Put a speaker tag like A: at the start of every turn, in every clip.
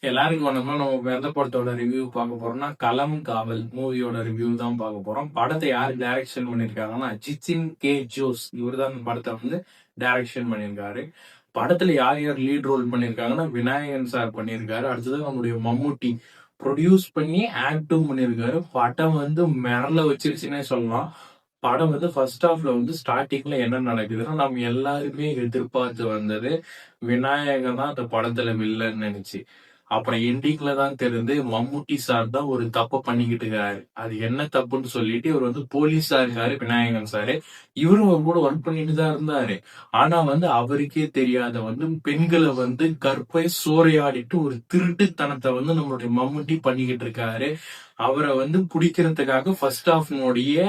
A: எல்லாருக்கும் வணக்கம். நம்ம எந்த படத்தோட ரிவ்யூ பார்க்க போறோம்னா களம் காவல் மூவியோட ரிவ்யூ தான் பார்க்க போறோம். படத்தை யாரு டைரக்ஷன் பண்ணிருக்காங்கன்னா ஜித்தின் கே ஜோஸ். இவர் தான் படத்தை டைரக்ஷன் பண்ணியிருக்காரு. படத்துல யார் யார் லீட் ரோல் பண்ணிருக்காங்கன்னா விநாயகன் சார் பண்ணியிருக்காரு. அடுத்தது நம்முடைய மம்முட்டி ப்ரொடியூஸ் பண்ணி ஆக்டும் பண்ணியிருக்காரு. படம் மிரள வச்சிருச்சுன்னே சொல்லலாம். படம் ஃபர்ஸ்ட் ஹாஃப்ல ஸ்டார்டிங்ல என்ன நடக்குதுன்னா, நம்ம எல்லாருமே எதிர்பார்த்து வந்தது விநாயகன் தான் அந்த படத்துல வில்லன்னு நினைச்சு. அப்புறம் எண்டிங்ல தான் தெரிந்து மம்முட்டி சார் தான் ஒரு தப்ப பண்ணிக்கிட்டு இருக்காரு. அது என்ன தப்புன்னு சொல்லிட்டு இவர் போலீஸா இருக்காரு விநாயகன் சாரு. இவரும் அவர் கூட ஒர்க் பண்ணிட்டு தான் இருந்தாரு. ஆனா அவருக்கே தெரியாத பெண்களை கற்பை சூறையாடிட்டு ஒரு திருட்டுத்தனத்தை நம்மளுடைய மம்முட்டி பண்ணிக்கிட்டு இருக்காரு. அவரை பிடிக்கிறதுக்காக ஃபர்ஸ்ட் ஹாஃப்னுடைய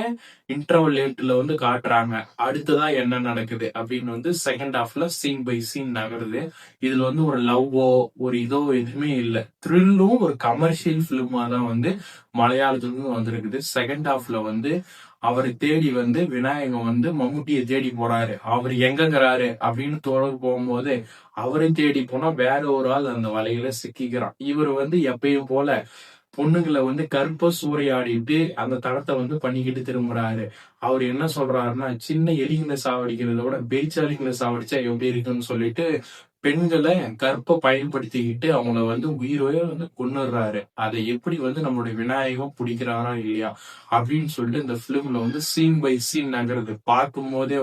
A: இன்டர்வல் லேட்ல காட்டுறாங்க. அடுத்ததா என்ன நடக்குது அப்படின்னு செகண்ட் ஹாஃப்ல சீன் பை சீன் நகருது. இதுல ஒரு லவ்வோ ஒரு இதோ எதுவுமே இல்ல. த்ரில்லும் ஒரு கமர்ஷியல் பிலிமா தான் மலையாளத்துல வந்திருக்குது. செகண்ட் ஹாஃப்ல அவரை தேடி விநாயகம் மம்முட்டியை தேடி போறாரு. அவர் எங்கங்கிறாரு அப்படின்னு தொடர்பு போகும்போது அவரை தேடி போனா வேற ஒரு ஆள் அந்த வலையில சிக்கிக்கிறான். இவர் எப்பயும் போல பொண்ணுங்களை கருப்ப சூறையாடிட்டு அந்த தடத்தை பண்ணிக்கிட்டு திரும்புறாரு. அவர் என்ன சொல்றாருன்னா, சின்ன எலிங்களை சாவடிக்கிறத விட பெரிச்சாலிங்களை சாவடிச்சா எப்படி இருக்குன்னு சொல்லிட்டு பெண்களை கற்பை பயன்படுத்திக்கிட்டு அவங்கள உயிரோட கொன்னுடுறாரு. அதை எப்படி நம்மளுடைய விநாயகம் பிடிக்கிறாரா இல்லையா அப்படின்னு சொல்லிட்டு இந்த பிலிம்ல சீன் பை சீன் நகருது. பார்க்கும் போதே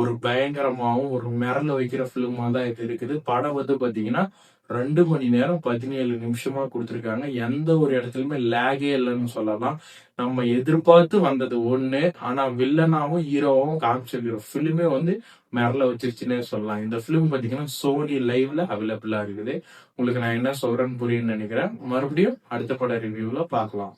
A: ஒரு பயங்கரமாவும் ஒரு மிரள வைக்கிற பிலிமா தான் இது இருக்குது. படம் பாத்தீங்கன்னா 2 மணி நேரம் 17 நிமிஷமா கொடுத்திருக்காங்க. எந்த ஒரு இடத்துலயுமே லேகே இல்லைன்னு சொல்லலாம். நம்ம எதிர்பார்த்து வந்தது ஒண்ணு, ஆனா வில்லனாவும் ஹீரோவும் காமிச்சிருக்கிற பிலிமே மிரள வச்சிருச்சுன்னே சொல்லலாம். இந்த பிலிம் பாத்தீங்கன்னா சோனி லைவ்ல அவைலபிளா இருக்குது. உங்களுக்கு நான் என்ன சொல்றேன்னு புரியும்னு நினைக்கிறேன். மறுபடியும் அடுத்த பட ரிவ்யூல பார்க்கலாம்.